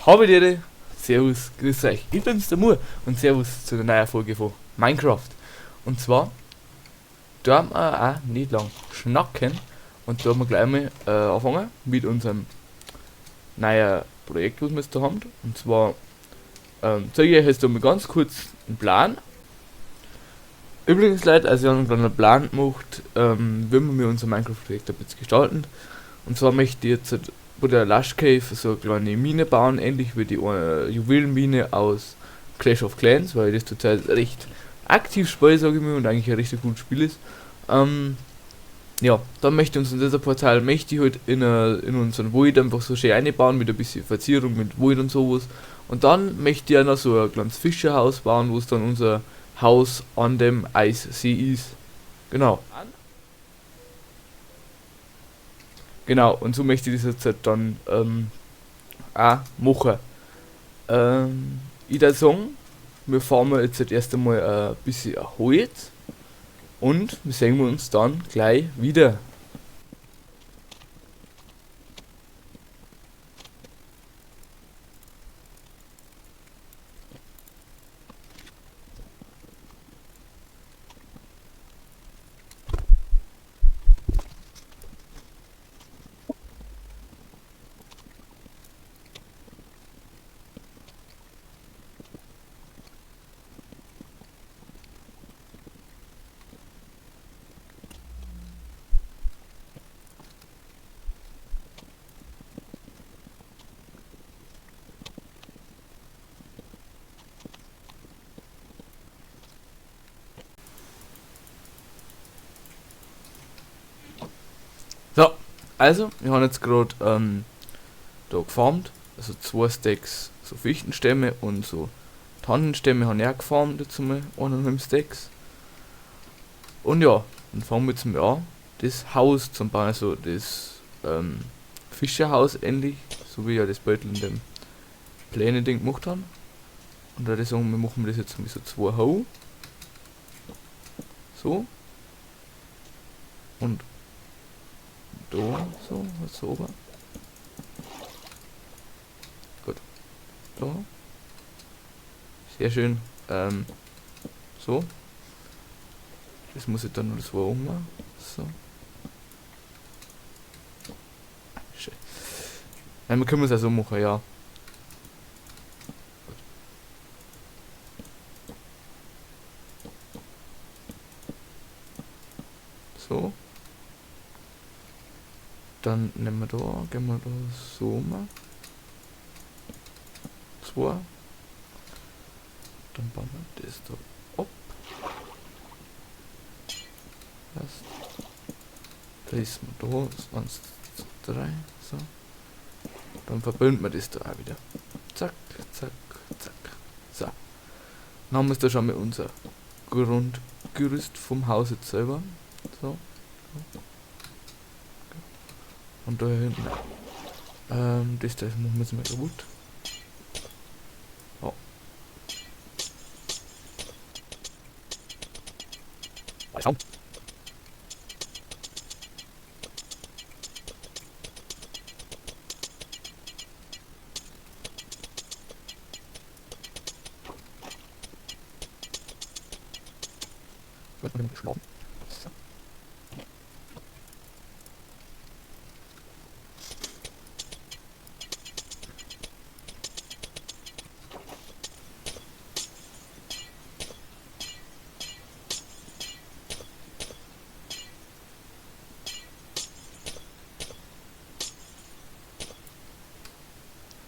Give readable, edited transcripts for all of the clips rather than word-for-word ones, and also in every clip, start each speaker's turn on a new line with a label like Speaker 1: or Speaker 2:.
Speaker 1: Habe die Ehre. Servus, grüß euch. Ich bin's der Mur und Servus zu der neuen Folge von Minecraft. Und zwar, da haben wir auch nicht lang schnacken und da haben wir gleich mal anfangen mit unserem neuen Projekt, was wir jetzt da haben. Und zwar zeige ich euch jetzt da mal ganz kurz einen Plan. Übrigens Leute, also wir haben einen kleinen Plan gemacht, wie wir unser Minecraft-Projekt ein bisschen gestalten. Und zwar möchte ich jetzt bei der Lush Cave so eine kleine Mine bauen, ähnlich wie die Juwelenmine aus Clash of Clans, weil das zurzeit recht aktiv spiele, sage ich mir, und eigentlich ein richtig gutes Spiel ist. Ja, dann möchte ich uns in dieser Portal möchte ich halt in unseren Wald einfach so schön einbauen mit ein bisschen Verzierung mit Wald und sowas. Und dann möchte ich auch noch so ein kleines Fischerhaus bauen, wo es dann unser Haus an dem Eissee ist. Genau. Genau, und so möchte ich das jetzt halt dann auch machen. Ich würde sagen, wir fahren jetzt halt erst einmal ein bisschen Holz und wir sehen uns dann gleich wieder. So, also, wir haben jetzt gerade da gefarmt, also 2 Stacks so Fichtenstämme und so Tannenstämme haben wir auch gefarmt, jetzt mal 1,5 Stacks. Und ja, dann fangen wir jetzt mal an, das Haus zum Bauen, also das Fischerhaus ähnlich, so wie ja das Beutel in dem Pläne-Ding gemacht haben. Und da würde ich sagen, wir machen das jetzt mit so 2 Hau. So. Und da, so, was so oben. Gut. Da. Sehr schön. So. Das muss ich dann noch das oben machen. So. Schön. Nein, wir können es auch so machen, ja. So. Dann nehmen wir da, gehen wir da so mal. 2. Dann bauen wir das da ab. Passt. Da ist man da, 1, 2, 3, so. Dann verbünden wir das da auch wieder. Zack, zack, zack. So. Dann haben wir da schon mal unser Grundgerüst vom Haus jetzt selber. So. Und da hinten. Das da machen wir jetzt mal kaputt. Ja. Schauen. Wird man geschlafen. So.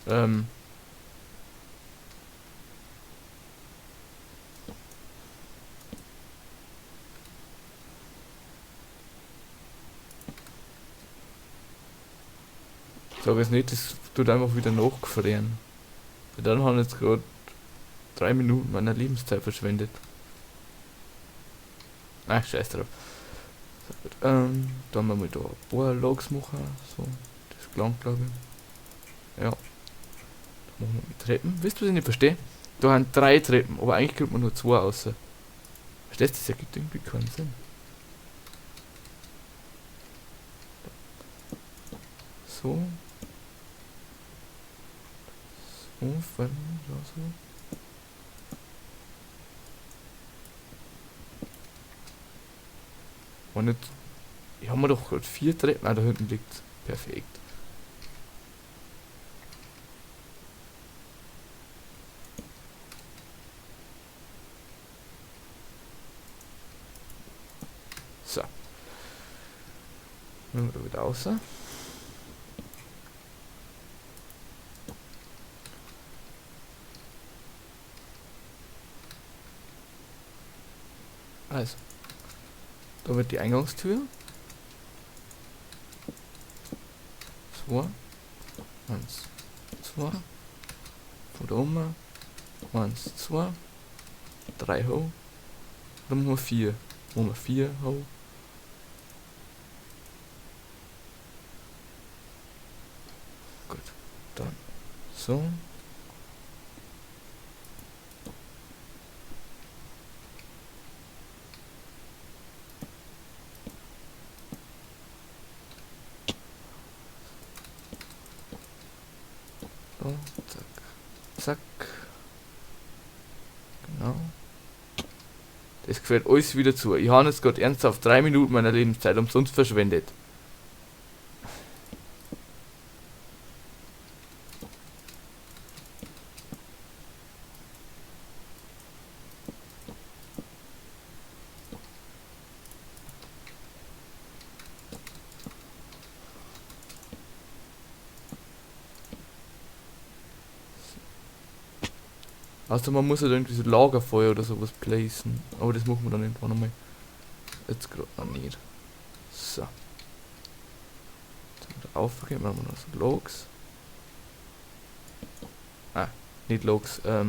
Speaker 1: Ähm. Sag es nicht, das tut einfach wieder nachgefrieren. Weil dann haben jetzt gerade 3 Minuten meiner Lebenszeit verschwendet. Ach, scheiß drauf. So, gut. Dann mal da ein paar Logs machen. So, das gelangt glaube ich. Ja. Dann machen wir mit Treppen. Wisst ihr, was ich nicht verstehe? Da haben 3 Treppen, aber eigentlich kriegt man nur 2 raus. Verstehst du, das ergibt irgendwie keinen Sinn. So. Ofen, so. Und jetzt, hier haben wir doch gerade 4 Treppen. Ah, da hinten liegt's. Perfekt. So. Nehmen wir da wieder raus. Also. Da wird die Eingangstür. 2. 1, 2. Von da oben. 1, 2. 3 hoch. Dann machen wir 4. Machen wir 4 hoch. Gut. Dann so. So, zack. Zack. Genau. Das gefällt alles wieder zu. Ich habe jetzt gerade ernsthaft 3 Minuten meiner Lebenszeit umsonst verschwendet. Also man muss halt irgendwie so Lagerfeuer oder sowas placen. Aber das machen wir dann irgendwann nochmal. Jetzt gerade noch nicht. So. Jetzt wieder aufgehen, machen wir noch so Logs. Ah, nicht Logs, da,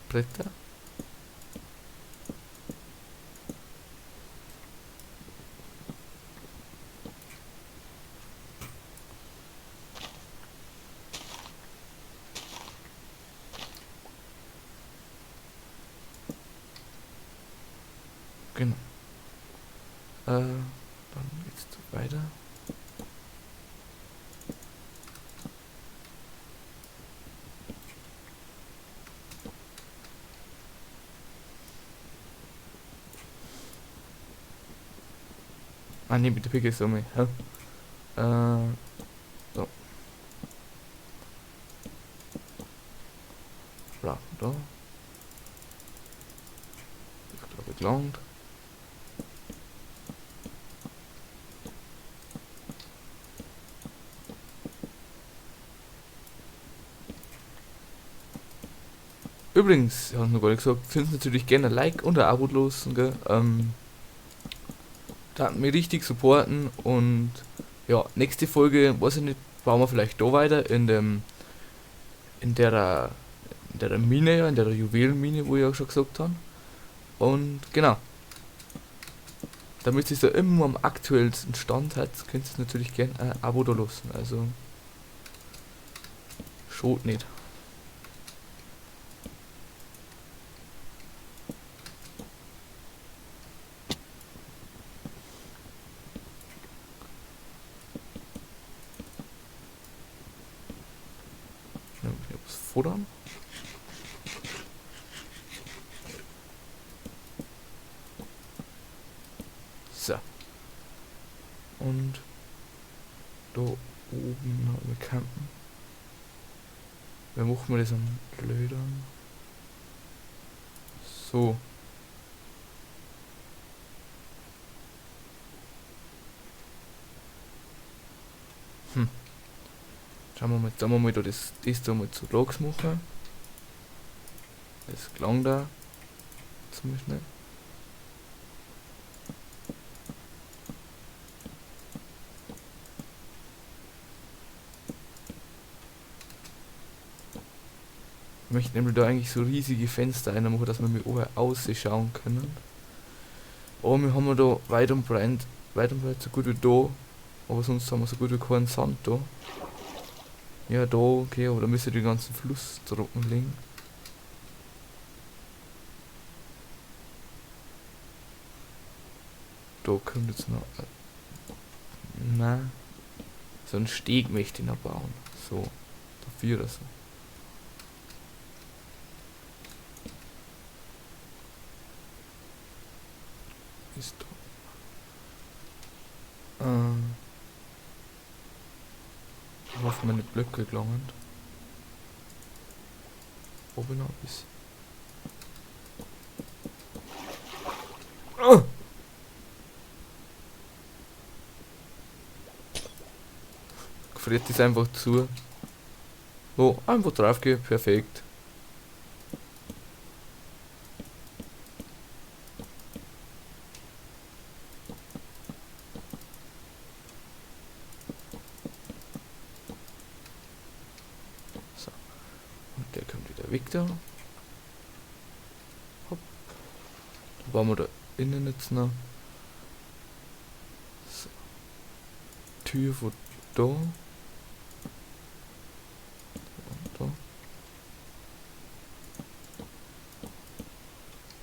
Speaker 1: Bretter. Genau. Dann geht's weiter. Ah ne, mit der Picke ist so mal. Ja. So. Bla, da. Ich glaube, gelangt. Übrigens, ich habe noch gar nicht gesagt, finden natürlich gerne ein Like und ein Abo los, gell? Da hat mir richtig supporten und ja, nächste Folge, weiß ich nicht, bauen wir vielleicht da weiter in der Mine, ja, in der Juwelenmine, wo ich auch schon gesagt habe. Und genau, damit ihr da immer am aktuellsten Stand hat, könnt ihr natürlich gerne ein Abo da lassen. Also schaut nicht. Ja, ich hab's futtern. So. Und da oben haben wir campen. Wer macht mir das am Blödern? So. Schauen wir mal, jetzt mal da das da mal zu Logs machen. Das gelang da ziemlich schnell. Ich möchte nämlich da eigentlich so riesige Fenster einmachen, dass wir mir oben ausschauen können. Aber wir haben da weit und breit so gut wie da. Aber sonst haben wir so gut wie keinen Sand da. Ja, da, okay, aber da müsste die ganzen Fluss trocken liegen. Da kommt jetzt noch. Nein. So einen Steg möchte ich noch bauen. So. 4 oder so. Ist da. Ich hoffe, meine Blöcke gelangen. Oben noch ein bisschen. Oh! Friert das einfach zu. So, einfach drauf gehen, perfekt. So. Und der kommt wieder weg da. Hopp. Dann bauen wir da innen jetzt noch. So. Tür von da. Und da.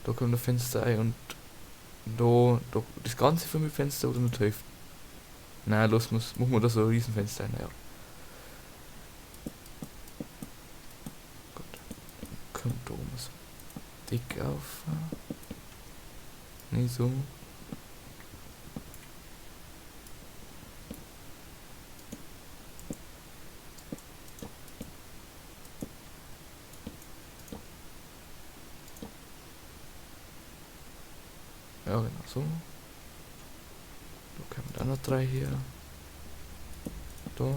Speaker 1: Da kommt ein Fenster ein und da das ganze für mich Fenster oder nur die Hälfte? Nein, machen wir da so ein Riesenfenster ein, ja. Gut. Dann kommt da oben so dick auf. Nicht so. Ja, genau so. Da kommen dann noch 3 hier. Da.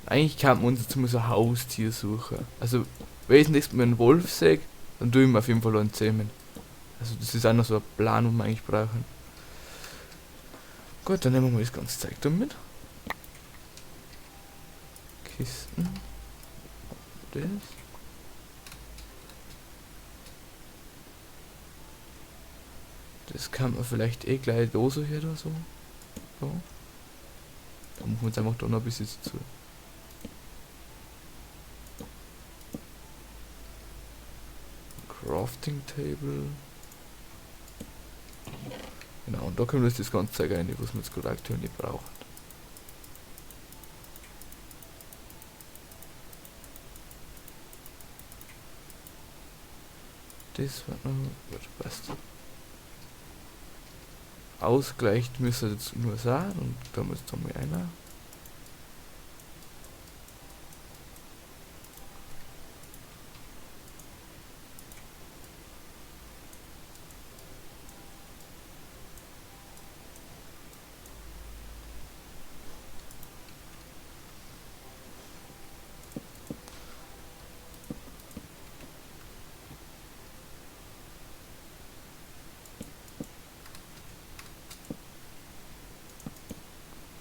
Speaker 1: Eigentlich kann man uns jetzt mal so ein Haustier suchen. Also, wesentlich mit einem Wolf sagt, dann tue ich mir auf jeden Fall einen zähmen. Also, das ist auch noch so ein Plan, den wir eigentlich brauchen. Gut, dann nehmen wir mal das ganze Zeug da mit. Kisten. Das. Das kann man vielleicht eh gleich da so hier oder so. Da. Da machen wir jetzt einfach da noch ein bisschen zu. Crafting Table. Genau, und da können wir jetzt das ganze Zeug rein, was wir jetzt gerade aktuell nicht brauchen. Das wird noch gut, passt. Ausgleicht müsste jetzt nur sein und da muss jetzt einmal einer.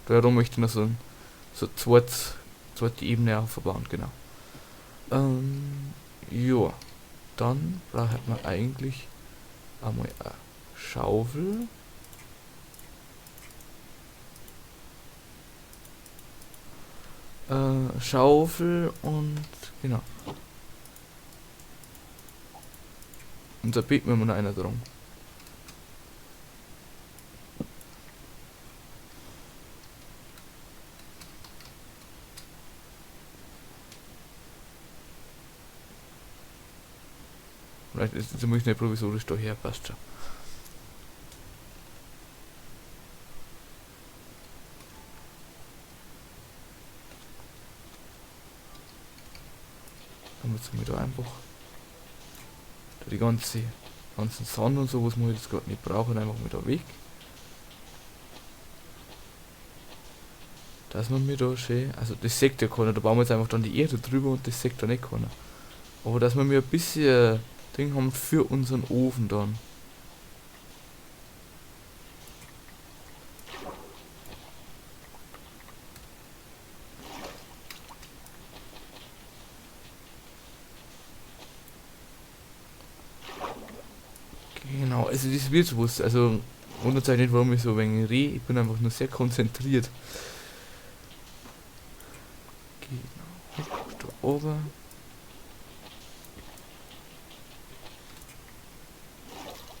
Speaker 1: Darum möchte ich noch so zweite Ebene aufbauen, genau. Ja, dann braucht man eigentlich einmal eine Schaufel. Schaufel und genau. Und da bieten wir noch einer drum. Vielleicht ist jetzt muss ich nicht provisorisch daher, passt schon. Dann müssen wir da einfach die ganzen Sand und so, was wir jetzt gerade nicht brauchen, einfach wieder weg. Dass man mir da schön, also das sagt ja keiner, da bauen wir jetzt einfach dann die Erde drüber und das sagt da nicht keiner. Aber dass wir mir ein bisschen Ding haben für unseren Ofen dann. Genau, also das wird sowas, also wundert euch nicht, warum ich so ein wenig rede, ich bin einfach nur sehr konzentriert. Genau, da oben.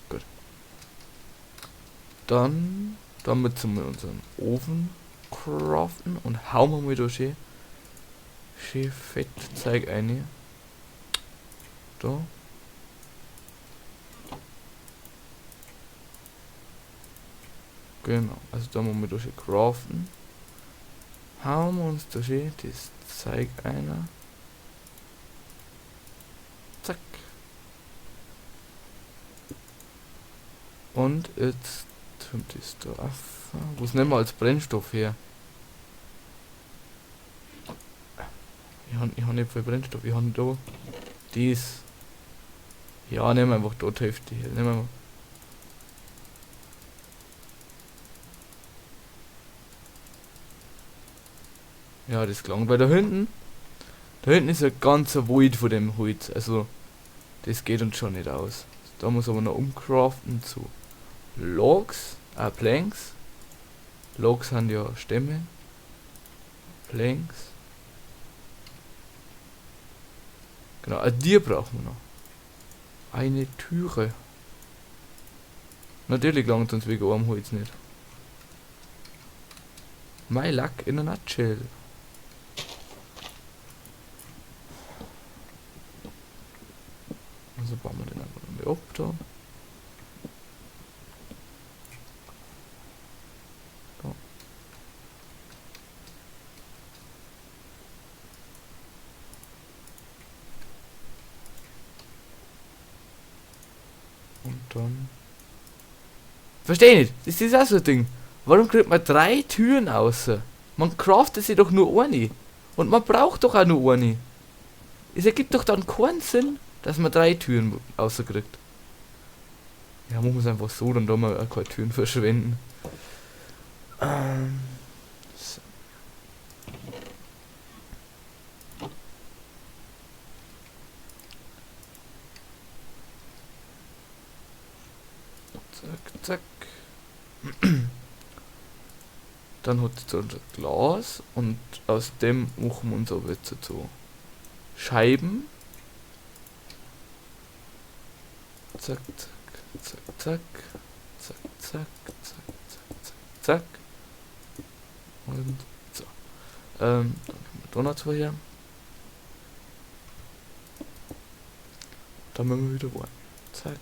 Speaker 1: Gut. Dann Damit zum wir unseren Ofen craften und hauen wir wieder schön Fettzeug ein. Da. Genau, also da müssen wir da schön craften. Hauen wir uns da schön das Zeug ein. Zack. Und jetzt tun das da auf. Was nehmen wir als Brennstoff her? Ich hab nicht viel Brennstoff, ich habe da dies. Ja, nehmen wir einfach dort die Hälfte hier. Nehmen wir. Ja, das klang. Weil da hinten ist ein ganzer Wald von dem Holz. Also, das geht uns schon nicht aus. Da muss aber noch umcraften zu Logs, Planks. Logs sind ja Stämme. Planks. Genau, also die brauchen wir noch. Eine Türe. Natürlich langt uns wegen einem Holz nicht. My luck in a nutshell. Also bauen wir den einfach mal ab da. Da. Und dann. Verstehe nicht, das ist auch so ein Ding. Warum kriegt man 3 Türen außer? Man craftet sie doch nur eine. Und man braucht doch auch nur eine. Es ergibt doch dann keinen Sinn, dass man 3 Türen außer kriegt. Ja, muss man es einfach so, dann da mal keine Türen verschwenden. So. Zack, zack. Dann hat es unser Glas und aus dem machen wir uns aber jetzt so Scheiben. Zack, zack, zack, zack, zack, zack, zack, zack, zack. Und so. Dann können wir Donuts her. Dann müssen wir wieder warten. Zack.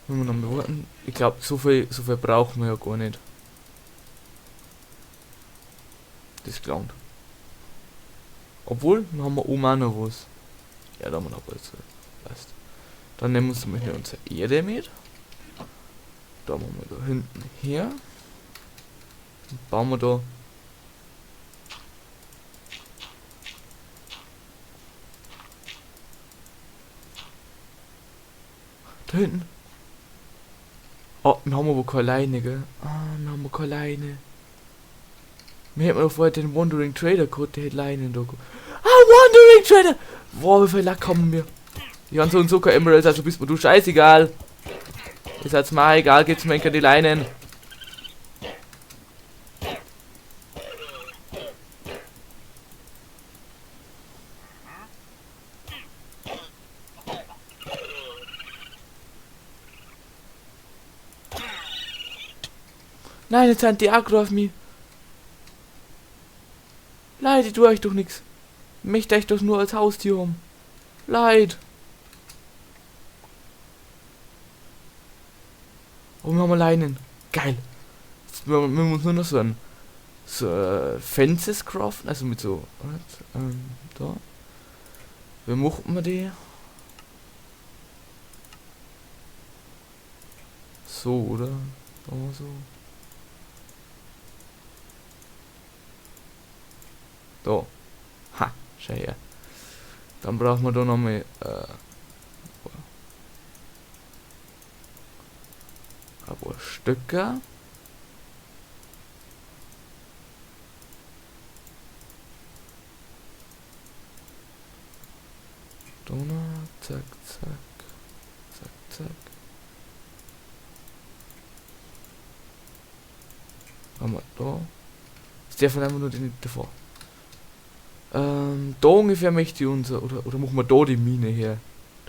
Speaker 1: Wenn wir noch warten. Ich glaube, so viel brauchen wir ja gar nicht. Das gelangt. Obwohl, dann haben wir oben auch noch was. Ja, da haben wir noch was. Passt. Dann nehmen wir uns nämlich unsere Erde mit. Da machen wir da hinten her. Und bauen wir da. Da hinten. Oh, wir haben aber keine Leine, gell? Ah, wir haben keine Leine. Wir hätten doch vorher den Wandering Trader gehabt, der hätte Leinen da gehabt. Ah, Wandering Trader! Boah, wie viel Lack haben wir? Die haben so und so keine Emeralds, also bist mir du scheißegal. Ist jetzt mal egal, geht's mir die Leinen. Nein, jetzt sind die aggro auf mich. Leid, ich tue euch doch nichts. Möchte euch doch nur als Haustier haben. Leid. Oh, wir haben Leinen. Geil. Jetzt müssen wir uns nur noch so Fences craften, also mit so, da. Wie machen wir die? So, oder? Oh, so. Da. Ha, schau her. Dann brauchen wir da nochmal ein paar Stücke. Da noch. Zack, zack. Zack, zack. Haben wir da. Ist der von einfach nur den davor. Da ungefähr möchte ich unser, oder machen wir da die Mine her.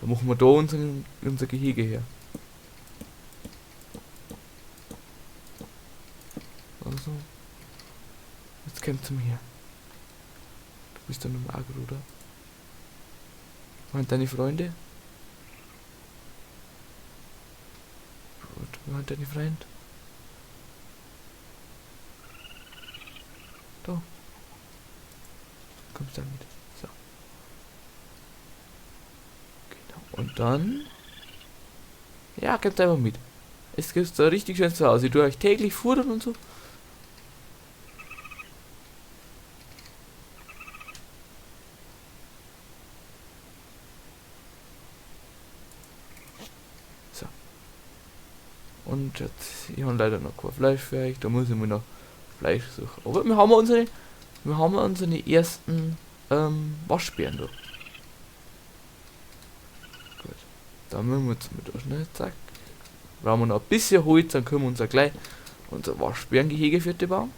Speaker 1: Da machen wir da unser Gehege her. so. Jetzt kommt zu mir. Du bist doch nur Mager, oder? Und deine Freunde? Gut, wo hat deine Freund? Da. Kommst dann mit. So. Genau. Und dann. Ja, kommt einfach mit. Es gibt da richtig schön zu Hause. Ich tue euch täglich futtern und so. So. Und jetzt, ich habe leider noch kein Fleisch für euch. Da muss ich mir noch Fleisch suchen. Aber wir haben unsere ersten Waschbären da. Gut. Dann müssen wir jetzt mit da schnell, zack. Brauchen wir noch ein bisschen Holz, dann können wir uns auch gleich unser Waschbärengehege für die bauen.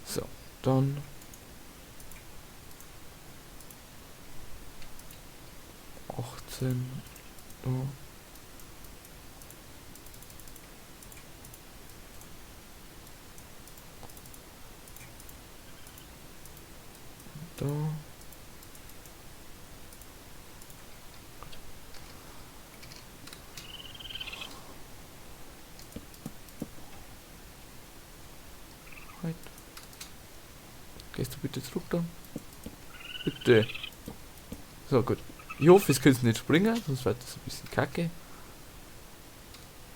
Speaker 1: So, dann 18. Da. Da. Halt. Gehst du bitte zurück da? Bitte. So, gut. Ich hoffe, es könnte nicht springen, sonst wird das ein bisschen kacke.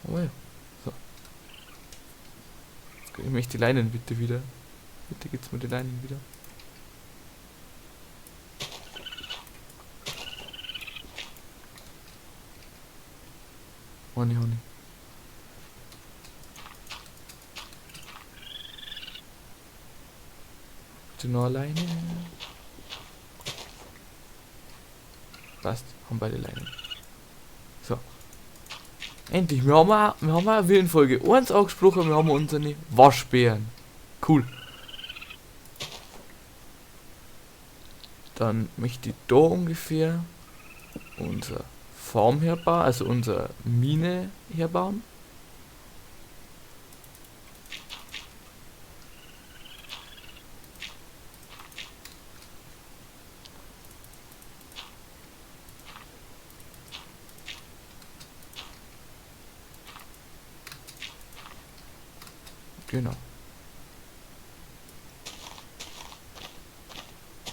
Speaker 1: Oh ja. So. Ich möchte die Leinen bitte wieder. Bitte gibt's mir die Leinen wieder. Honey, Honey. Bitte noch alleine. Passt, haben beide Leinen. So. Endlich, wir haben wie in Folge 1 angesprochen, wir haben unsere Waschbären. Cool. Dann möchte ich da ungefähr unser Farm herbauen, also unsere Mine herbauen. Genau.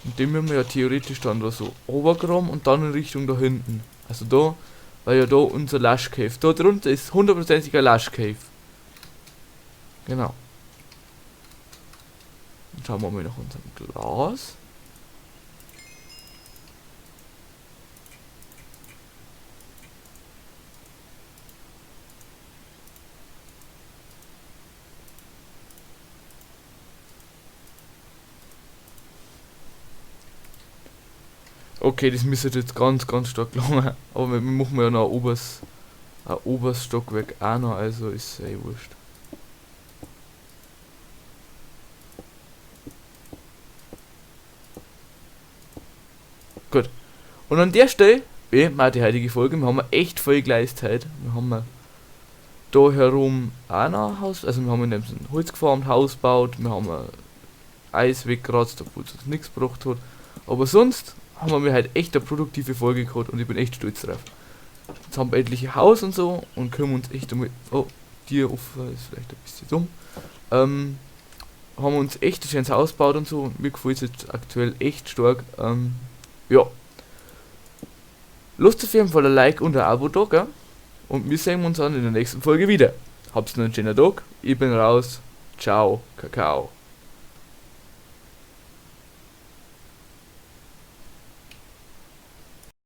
Speaker 1: Und den müssen wir ja theoretisch dann da so obergraben und dann in Richtung da hinten. Also da, weil ja da unser Lush Cave. Da drunter ist 100%iger Lush Cave. Genau. Dann schauen wir mal nach unserem Glas. Okay, das müsste jetzt ganz stark lang. Aber wir machen ja noch ein oberes Stockwerk auch noch, also ist ja wurscht. Gut. Und an der Stelle mal die heutige Folge. Wir haben echt voll Gleiszeit. Wir haben da herum auch noch ein Haus. Also wir haben in dem Holz gefarmt, Haus gebaut. Wir haben Eis weggeratzt, obwohl es uns nichts gebracht hat. Aber sonst haben wir halt echt eine produktive Folge gehabt und ich bin echt stolz drauf. Jetzt haben wir etliche Haus und so und können uns echt damit. Oh, Tier offen ist vielleicht ein bisschen dumm. Haben uns echt ein schönes Haus gebaut und so und mir gefällt es jetzt aktuell echt stark. Ja. Lasst auf jeden Fall ein Like und ein Abo da, gell? Und wir sehen uns dann in der nächsten Folge wieder. Habt's noch einen schönen Tag. Ich bin raus. Ciao, Kakao.